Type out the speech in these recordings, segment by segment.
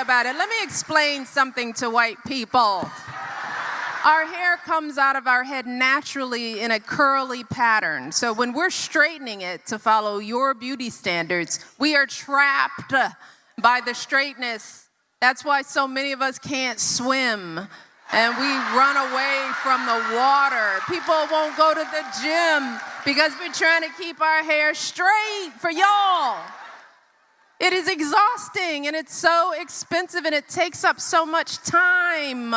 about it. Let me explain something to white people. Our hair comes out of our head naturally in a curly pattern. So when we're straightening it to follow your beauty standards, we are trapped by the straightness. That's why so many of us can't swim and we run away from the water. People won't go to the gym because we're trying to keep our hair straight for y'all. It is exhausting and it's so expensive and it takes up so much time.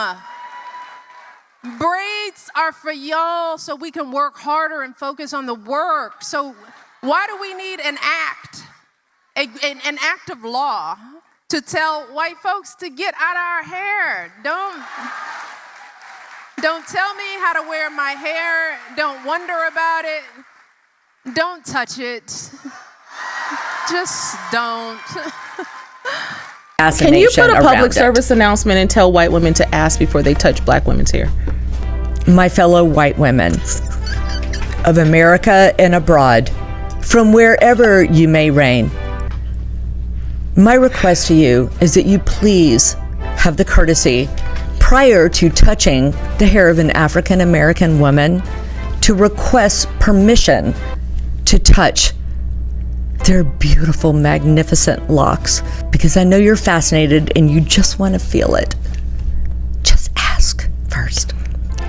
Braids are for y'all so we can work harder and focus on the work. So why do we need an act, an act of law to tell white folks to get out of our hair? Don't tell me how to wear my hair. Don't wonder about it. Don't touch it. Just don't. Can you put a public service announcement and tell white women to ask before they touch black women's hair? My fellow white women of America and abroad, from wherever you may reign, my request to you is that you please have the courtesy, prior to touching the hair of an African American woman, to request permission to touch their beautiful, magnificent locks, because I know you're fascinated and you just want to feel it. Just ask first.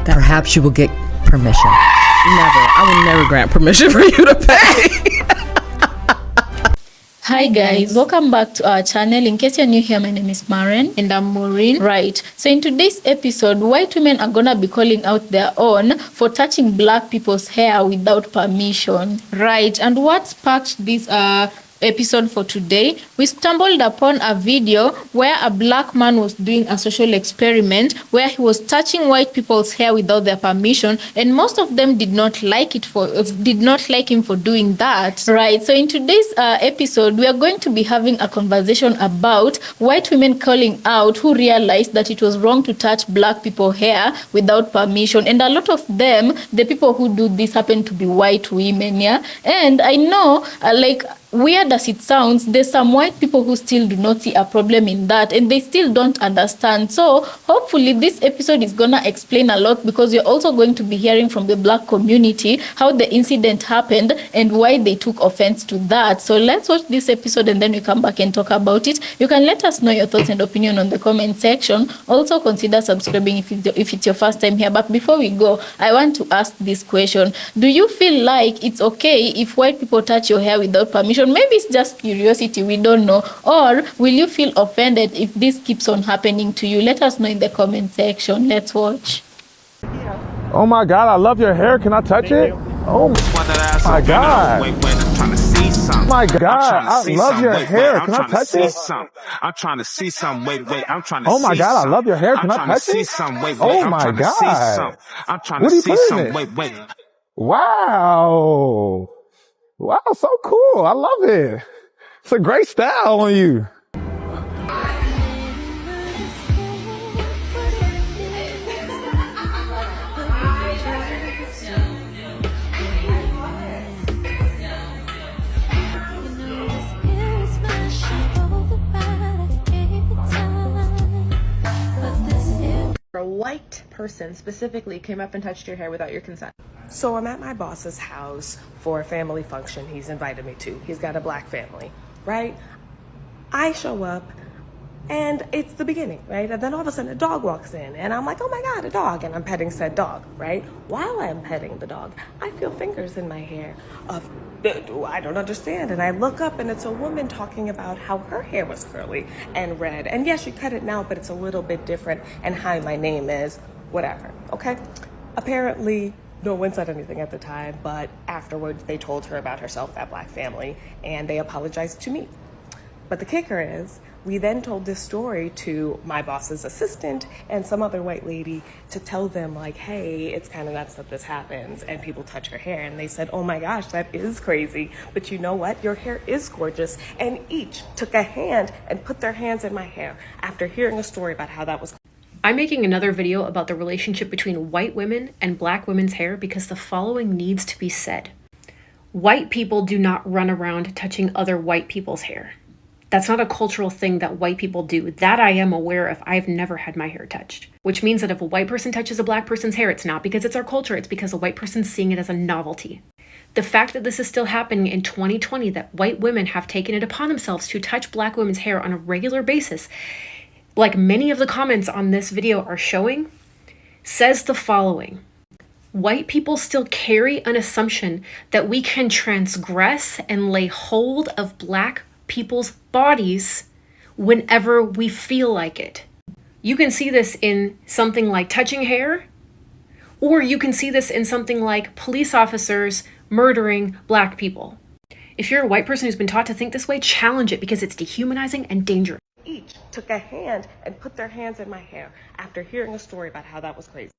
Perhaps you will get permission. Never. I will never grant permission for you to pay. Hi guys, welcome back to our channel. In case you're new here, my name is Maren. And I'm Maureen. Right, so in today's episode, white women are gonna be calling out their own for touching black people's hair without permission. Right, and what sparked this episode for today, we stumbled upon a video where a black man was doing a social experiment where he was touching white people's hair without their permission, and most of them did not like him for doing that. Right, so in today's episode, we are going to be having a conversation about white women calling out who realized that it was wrong to touch black people's hair without permission, and a lot of them, the people who do this, happen to be white women. Yeah, and I know weird as it sounds, there's some white people who still do not see a problem in that, and they still don't understand. So hopefully this episode is gonna explain a lot, because you're also going to be hearing from the black community how the incident happened and why they took offense to that. So let's watch this episode and then we come back and talk about it. You can let us know your thoughts and opinion on the comment section. Also consider subscribing if it's your first time here. But before we go, I want to ask this question. Do you feel like it's okay if white people touch your hair without permission? Maybe it's just curiosity, we don't know. Or will you feel offended if this keeps on happening to you? Let us know in the comment section. Let's watch. Oh my God, I love your hair. Can I touch it? Oh my God. My God, I love your hair. Can I touch it? I'm trying to see some. Wait. I'm trying to Oh my God, I love your hair. Can I touch it? Oh my God. I'm trying to see some. Wait. Wow. Wow, so cool. I love it. It's a great style on you. A white person specifically came up and touched your hair without your consent. So I'm at my boss's house for a family function he's invited me to. He's got a black family, right? I show up and it's the beginning, right? And then all of a sudden a dog walks in and I'm like, oh my God, a dog. And I'm petting said dog, right? While I'm petting the dog, I feel fingers in my hair I don't understand. And I look up and it's a woman talking about how her hair was curly and red. And yes, she cut it now, but it's a little bit different. And hi, my name is whatever, okay? Apparently, no one said anything at the time, but afterwards they told her about herself, that black family, and they apologized to me. But the kicker is, we then told this story to my boss's assistant and some other white lady to tell them like, hey, it's kind of nuts that this happens and people touch her hair. And they said, oh my gosh, that is crazy. But you know what? Your hair is gorgeous. And each took a hand and put their hands in my hair after hearing a story about how that was. I'm making another video about the relationship between white women and black women's hair because the following needs to be said. White people do not run around touching other white people's hair. That's not a cultural thing that white people do. That I am aware of. I've never had my hair touched. Which means that if a white person touches a black person's hair, it's not because it's our culture, it's because a white person's seeing it as a novelty. The fact that this is still happening in 2020, that white women have taken it upon themselves to touch black women's hair on a regular basis, like many of the comments on this video are showing, says the following. White people still carry an assumption that we can transgress and lay hold of black people's bodies whenever we feel like it. You can see this in something like touching hair, or you can see this in something like police officers murdering black people. If you're a white person who's been taught to think this way, challenge it because it's dehumanizing and dangerous. Each took a hand and put their hands in my hair after hearing a story about how that was crazy.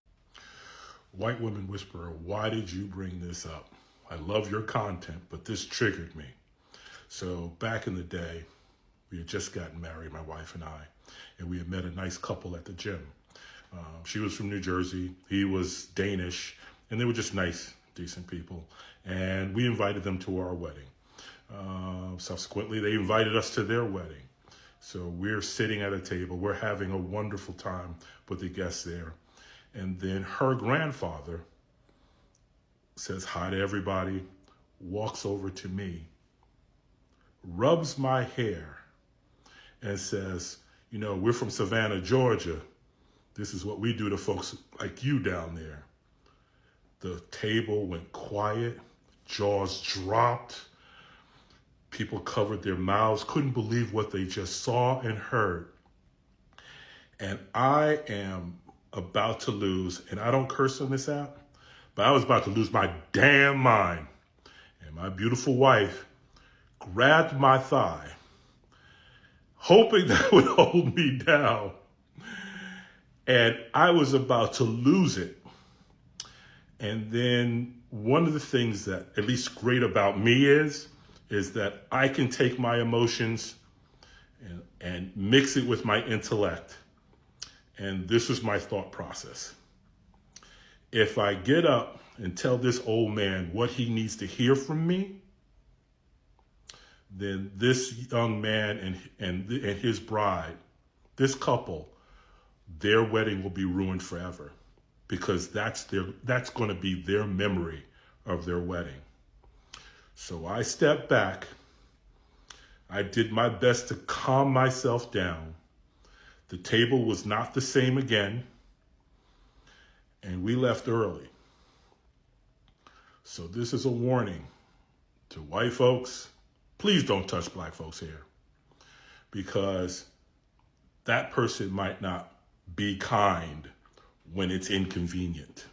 White Women Whisperer, why did you bring this up? I love your content, but this triggered me. So back in the day, we had just gotten married, my wife and I, and we had met a nice couple at the gym. She was from New Jersey, he was Danish, and they were just nice, decent people. And we invited them to our wedding. Subsequently, they invited us to their wedding. So we're sitting at a table, we're having a wonderful time with the guests there. And then her grandfather says hi to everybody, walks over to me, rubs my hair, and says, you know, we're from Savannah, Georgia. This is what we do to folks like you down there. The table went quiet, jaws dropped. People covered their mouths, couldn't believe what they just saw and heard. And I am about to lose, and I don't curse on this app, but I was about to lose my damn mind. And my beautiful wife grabbed my thigh, hoping that would hold me down. And I was about to lose it. And then one of the things that at least great about me is that I can take my emotions and mix it with my intellect. And this is my thought process. If I get up and tell this old man what he needs to hear from me, then this young man and his bride, this couple, their wedding will be ruined forever, because that's going to be their memory of their wedding. So I stepped back. I did my best to calm myself down. The table was not the same again, and we left early. So this is a warning to white folks. Please don't touch black folks' hair, because that person might not be kind when it's inconvenient.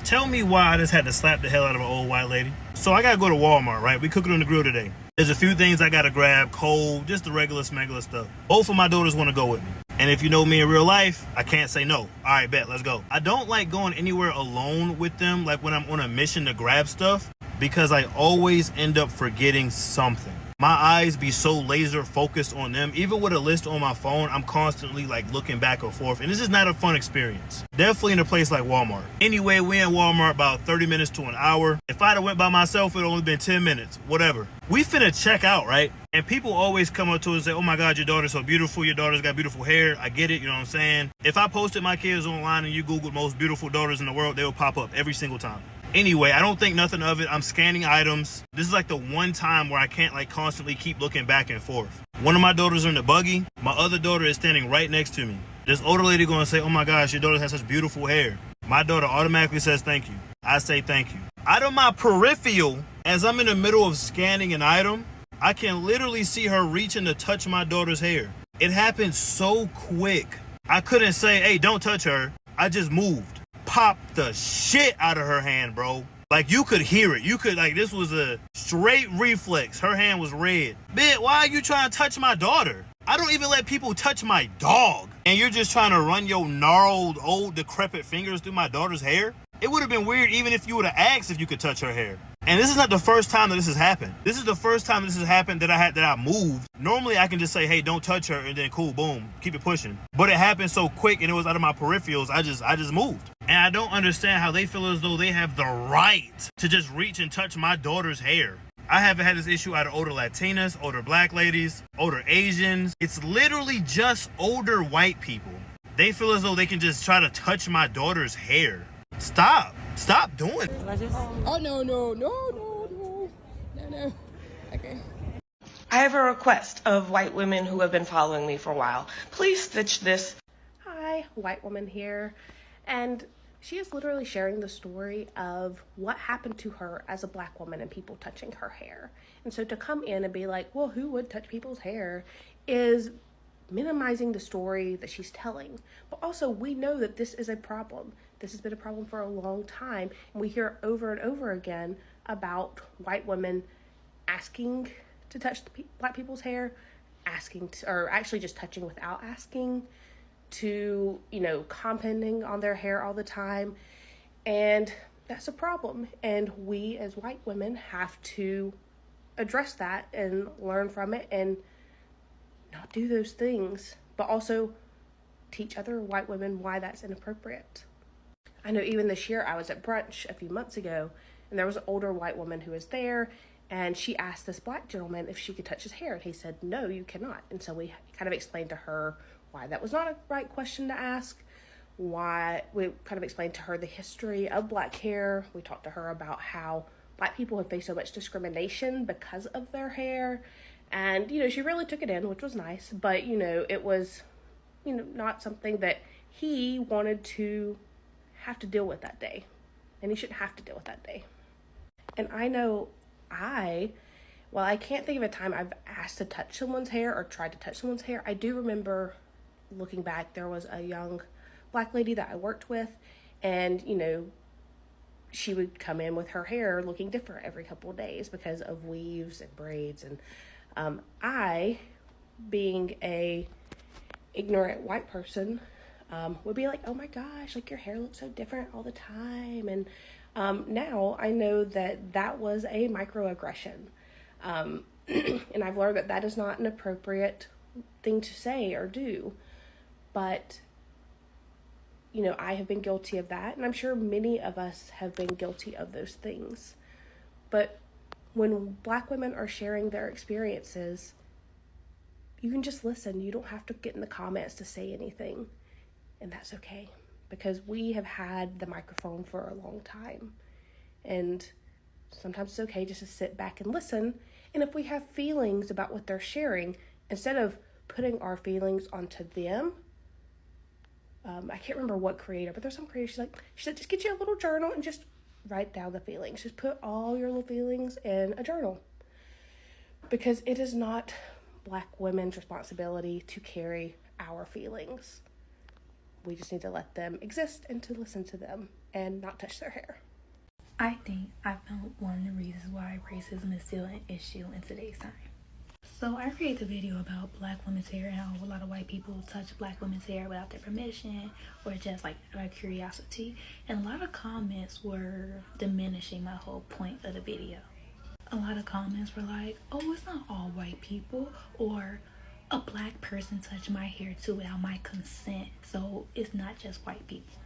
Tell me why I just had to slap the hell out of an old white lady. So I gotta go to Walmart, right? We cooking on the grill today. There's a few things I gotta grab, cold, just the regular smuggler stuff. Both of my daughters wanna go with me. And if you know me in real life, I can't say no. All right, bet, let's go. I don't like going anywhere alone with them, like when I'm on a mission to grab stuff, because I always end up forgetting something. My eyes be so laser focused on them. Even with a list on my phone, I'm constantly like looking back and forth, and this is not a fun experience. Definitely in a place like Walmart. Anyway, we in Walmart about 30 minutes to an hour. If I'd have went by myself, it'd only been 10 minutes, whatever. We finna check out, right? And people always come up to us and say, oh my God, your daughter's so beautiful. Your daughter's got beautiful hair. I get it, you know what I'm saying? If I posted my kids online and you Googled most beautiful daughters in the world, they will pop up every single time. Anyway, I don't think nothing of it. I'm scanning items. This is like the one time where I can't like constantly keep looking back and forth. One of my daughters are in the buggy. My other daughter is standing right next to me. This older lady going to say, oh my gosh, your daughter has such beautiful hair. My daughter automatically says thank you. I say thank you. Out of my peripheral, as I'm in the middle of scanning an item, I can literally see her reaching to touch my daughter's hair. It happened so quick. I couldn't say, hey, don't touch her. I just moved. Popped the shit out of her hand, bro. Like, you could hear it. You could, like, this was a straight reflex. Her hand was red. Bitch, why are you trying to touch my daughter? I don't even let people touch my dog. And you're just trying to run your gnarled, old, decrepit fingers through my daughter's hair? It would have been weird even if you would have asked if you could touch her hair. And this is not the first time that this has happened. This is the first time this has happened that I moved. Normally I can just say, hey, don't touch her, and then cool, boom, keep it pushing. But it happened so quick and it was out of my peripherals, I just moved. And I don't understand how they feel as though they have the right to just reach and touch my daughter's hair. I haven't had this issue out of older Latinas, older black ladies, older Asians. It's literally just older white people. They feel as though they can just try to touch my daughter's hair. Stop doing it. Oh, no. Okay. I have a request of white women who have been following me for a while. Please stitch this. Hi, white woman here. And she is literally sharing the story of what happened to her as a black woman and people touching her hair. And so to come in and be like, well, who would touch people's hair, is minimizing the story that she's telling. But also, we know that this is a problem. This has been a problem for a long time. And we hear over and over again about white women asking to touch black people's hair, or actually just touching without asking, to, commenting on their hair all the time. And that's a problem. And we as white women have to address that and learn from it and not do those things, but also teach other white women why that's inappropriate. I know even this year I was at brunch a few months ago, and there was an older white woman who was there, and she asked this black gentleman if she could touch his hair, and he said, no, you cannot. And so we kind of explained to her why that was not a right question to ask, why we kind of explained to her the history of black hair. We talked to her about how black people have faced so much discrimination because of their hair. And, she really took it in, which was nice, but, it was, not something that he wanted to have to deal with that day. And he shouldn't have to deal with that day. And I know while I can't think of a time I've asked to touch someone's hair or tried to touch someone's hair, I do remember looking back, there was a young black lady that I worked with, and, she would come in with her hair looking different every couple of days because of weaves and braids. And I, being a ignorant white person, would be like, oh my gosh, like your hair looks so different all the time. And now I know that was a microaggression. And I've learned that is not an appropriate thing to say or do. But, I have been guilty of that, and I'm sure many of us have been guilty of those things. But when black women are sharing their experiences, you can just listen. You don't have to get in the comments to say anything. And that's okay, because we have had the microphone for a long time. And sometimes it's okay just to sit back and listen. And if we have feelings about what they're sharing, instead of putting our feelings onto them, I can't remember what creator, but there's some creator, she said, just get you a little journal and just write down the feelings. Just put all your little feelings in a journal. Because it is not black women's responsibility to carry our feelings. We just need to let them exist and to listen to them and not touch their hair. I think I found one of the reasons why racism is still an issue in today's time. So I created a video about black women's hair and how a lot of white people touch black women's hair without their permission or just like out of curiosity. And a lot of comments were diminishing my whole point of the video. A lot of comments were like, oh, it's not all white people, or a black person touched my hair too without my consent, so it's not just white people.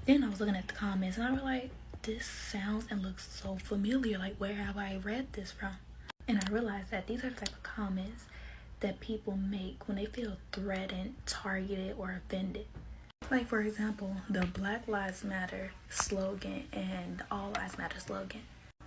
Then I was looking at the comments and I was like, this sounds and looks so familiar, like where have I read this from? And I realized that these are the type of comments that people make when they feel threatened, targeted, or offended. Like, for example, the Black Lives Matter slogan and the All Lives Matter slogan.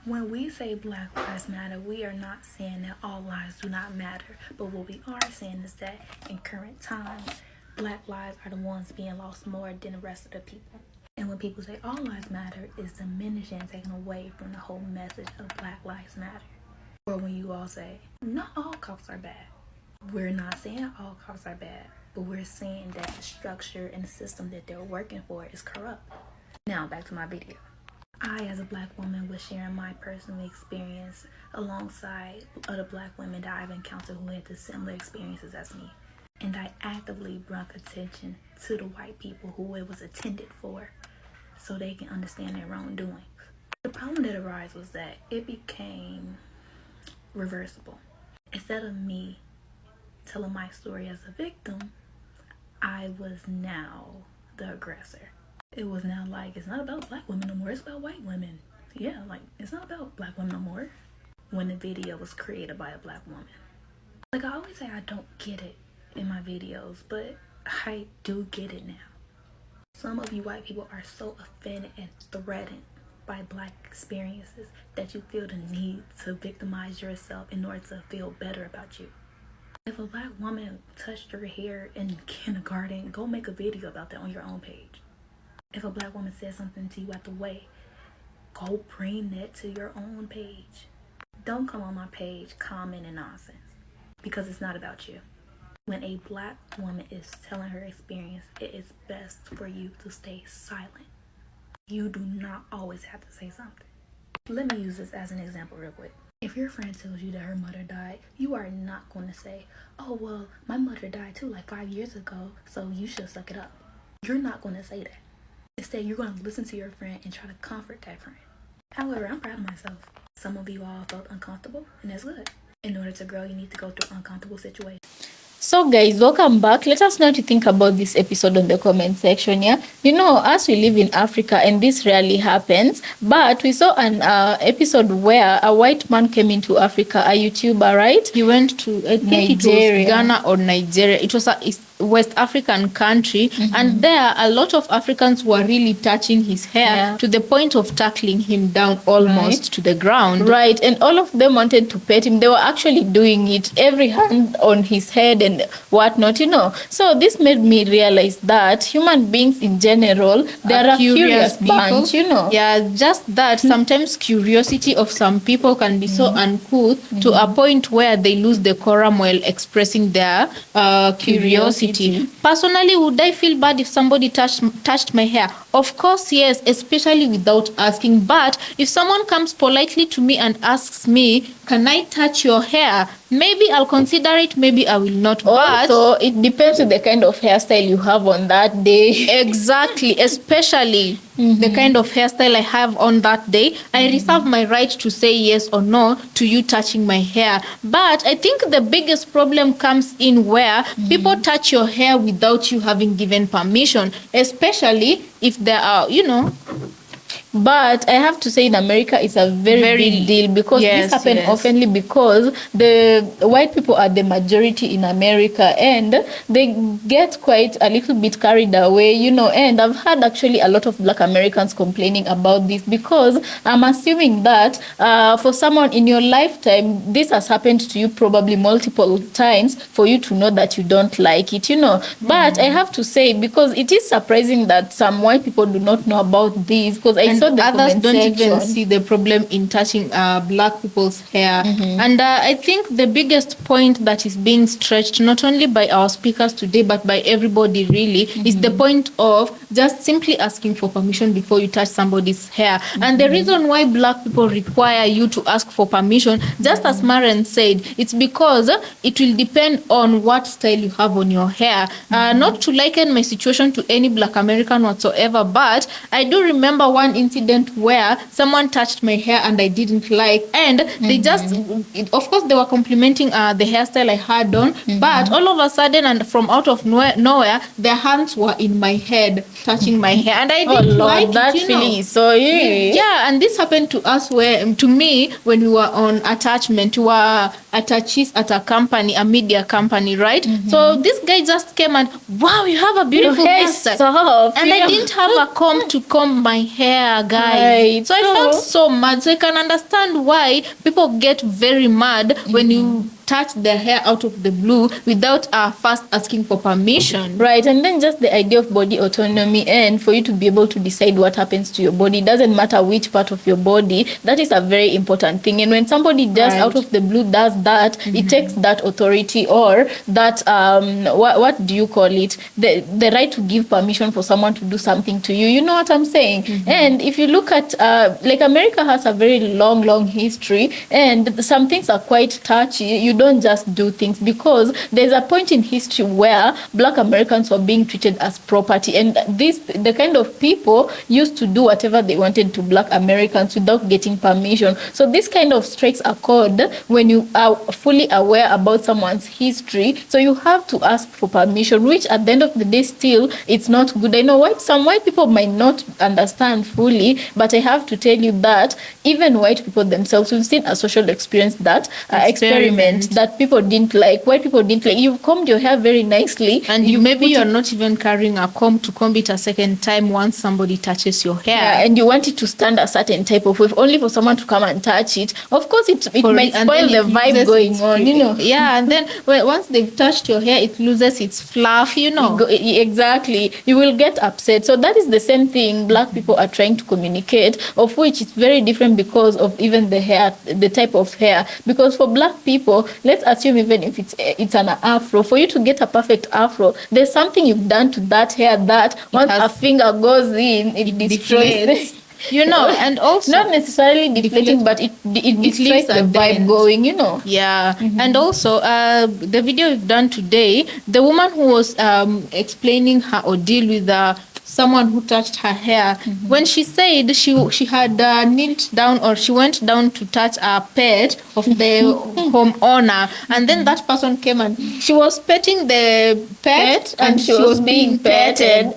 When we say Black Lives Matter, we are not saying that all lives do not matter. But what we are saying is that in current times, black lives are the ones being lost more than the rest of the people. And when people say all lives matter, it's diminishing and taking away from the whole message of Black Lives Matter. Or when you all say, not all cops are bad. We're not saying all cops are bad, but we're saying that the structure and the system that they're working for is corrupt. Now, back to my video. I, as a black woman, was sharing my personal experience alongside other black women that I've encountered who had the similar experiences as me. And I actively brought attention to the white people who it was intended for so they can understand their wrongdoings. The problem that arose was that it became reversible. Instead of me telling my story as a victim, I was now the aggressor. It was now like, it's not about black women no more, it's about white women. Yeah, like, it's not about black women no more. when the video was created by a black woman. Like I always say, I don't get it in my videos, but I do get it now. Some of you white people are so offended and threatened by black experiences that you feel the need to victimize yourself in order to feel better about you. If a black woman touched your hair in kindergarten, go make a video about that on your own page. If a black woman said something to you at the way, go bring that to your own page. Don't come on my page commenting nonsense, because it's not about you. When a black woman is telling her experience, it is best for you to stay silent. You do not always have to say something. Let me use this as an example real quick. If your friend tells you that her mother died, you are not going to say, oh, well, my mother died too like 5 years ago, so you should suck it up. You're not going to say that. Instead, you're going to listen to your friend and try to comfort that friend. However, I'm proud of myself. Some of you all felt uncomfortable, and that's good. In order to grow, you need to go through uncomfortable situations. So guys, welcome back. Let us know what you think about this episode on the comment section. Yeah, you know, as we live in Africa and this rarely happens, but we saw an episode where a white man came into Africa, a YouTuber, right? He went to Nigeria, Ghana or Nigeria. It was a West African country, and there a lot of Africans were really touching his hair to the point of tackling him down almost to the ground. Right, and all of them wanted to pet him. They were actually doing it, every hand on his head and whatnot, you know. So this made me realize that human beings in general, they are a curious bunch, you know. Yeah, just that sometimes curiosity of some people can be so uncouth to a point where they lose decorum while expressing their curiosity. Personally, would I feel bad if somebody touched my hair? Of course, yes, especially without asking. But if someone comes politely to me and asks me, can I touch your hair? Maybe I'll consider it, maybe I will not. Also, it depends on the kind of hairstyle you have on that day. Exactly, especially the kind of hairstyle I have on that day. I reserve my right to say yes or no to you touching my hair. But I think the biggest problem comes in where people touch your hair without you having given permission, especially if there are, you know. But I have to say in America it's a very big deal, because this happens oftenly because the white people are the majority in America and they get quite a little bit carried away, you know. And I've had actually a lot of black Americans complaining about this, because I'm assuming that for someone in your lifetime, this has happened to you probably multiple times for you to know that you don't like it, you know. But I have to say, because it is surprising that some white people do not know about this, because I saw the others don't even see the problem in touching black people's hair. And I think the biggest point that is being stretched not only by our speakers today but by everybody really is the point of just simply asking for permission before you touch somebody's hair. And the reason why black people require you to ask for permission, just as Maren said, it's because it will depend on what style you have on your hair. Not to liken my situation to any black American whatsoever, but I do remember one incident where someone touched my hair and I didn't like, and they just, of course they were complimenting the hairstyle I had on, but all of a sudden and from out of nowhere, their hands were in my head touching my hair, and I didn't like that feeling is so eerie. Yeah, and this happened to us to me when we were on attachment. We were attaches at a company, a media company, right? So this guy just came and, wow, you have a beautiful hairstyle, and I didn't have a comb to comb my hair, guys. Right. So I felt so mad. So I can understand why people get very mad when you touch their hair out of the blue without first asking for permission. Right, and then just the idea of body autonomy, and for you to be able to decide what happens to your body. It doesn't matter which part of your body. That is a very important thing. And when somebody just out of the blue does that, it takes that authority or that, what do you call it? The right to give permission for someone to do something to you. You know what I'm saying? And if you look at, like America has a very long history, and some things are quite touchy. You don't just do things, because there's a point in history where Black Americans were being treated as property, and the kind of people used to do whatever they wanted to Black Americans without getting permission. So this kind of strikes a chord when you are fully aware about someone's history. So you have to ask for permission, which at the end of the day still it's not good. I know some white people might not understand fully, but I have to tell you that even white people themselves, we've seen a social experience that experiment that people didn't like. White people didn't like. You've combed your hair very nicely, and maybe you're not even carrying a comb to comb it a second time once somebody touches your hair. Yeah, and you want it to stand a certain type of way, only for someone to come and touch it. Of course, it might spoil the vibe going on, you know. Yeah, and then once they've touched your hair, it loses its fluff, you know. Exactly. You will get upset. So that is the same thing Black people are trying to communicate, of which it's very different because of even the hair, the type of hair. Because for Black people, let's assume even if it's an afro, for you to get a perfect afro, there's something you've done to that hair that once a finger goes in, it destroys. You know, and also not necessarily deflating, but it destroys the vibe going, you know. Yeah. And also the video we've done today, the woman who was explaining her ordeal with someone who touched her hair, when she said she had knelt down, or she went down to touch a pet of the homeowner, and then that person came and she was petting the pet and she was being petted.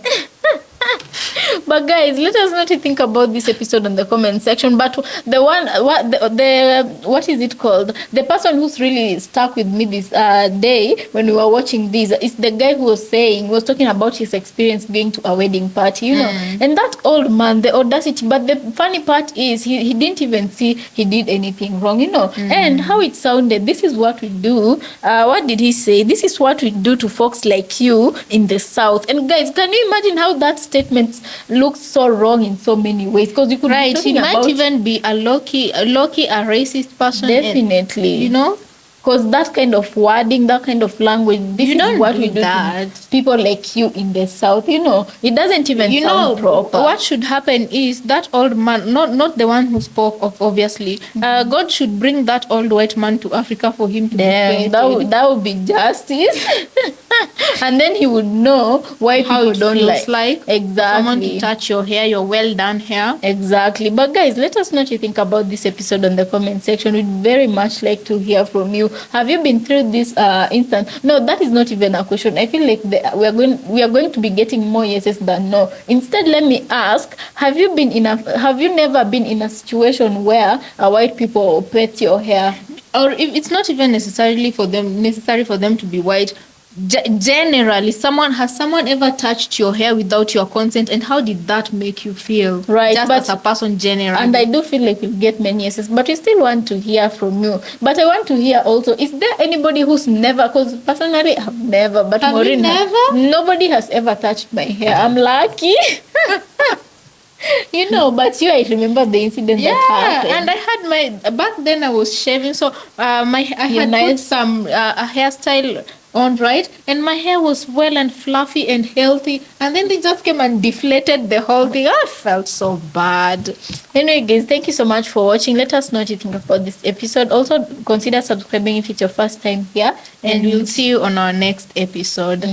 But guys, let us not think about this episode in the comment section. But what is it called? The person who's really stuck with me this day when we were watching this is the guy who was talking about his experience going to a wedding party, you know. And that old man, the audacity. But the funny part is he didn't even see he did anything wrong, you know. And how it sounded, this is what we do. What did he say? This is what we do to folks like you in the South. And guys, can you imagine how that statement looks so wrong in so many ways? Because you could he might even be a low-key a racist person. Definitely, you know. Because that kind of wording, that kind of language, this is what we do to people like you in the South, you know. It doesn't even sound proper. What should happen is that old man, not the one who spoke of, obviously, God should bring that old white man to Africa for him to be paid. That would be justice. And then he would know why how people don't like someone to touch your hair, your well done hair. Exactly. But guys, let us know what you think about this episode on the comment section. We'd very much like to hear from you. Have you been through this instance? No, that is not even a question. I feel like we are going to be getting more yeses than no. Instead, let me ask: Have you never been in a situation where white people pet your hair? Or if it's not even necessary for them to be white. Generally, has someone ever touched your hair without your consent, and how did that make you feel? Right, just as a person generally. And I do feel like we'll get many yeses, but we still want to hear from you. But I want to hear also, is there anybody who's never, because personally I've never, but have Maureen, you never? Nobody has ever touched my hair. I'm lucky. You know, but I remember the incident that happened. And I had back then I was shaving, so I had put some a hairstyle on, right? And my hair was well and fluffy and healthy, and then they just came and deflated the whole thing. I felt so bad. Anyway, guys, thank you so much for watching. Let us know what you think about this episode. Also, consider subscribing if it's your first time here, and we'll see you on our next episode.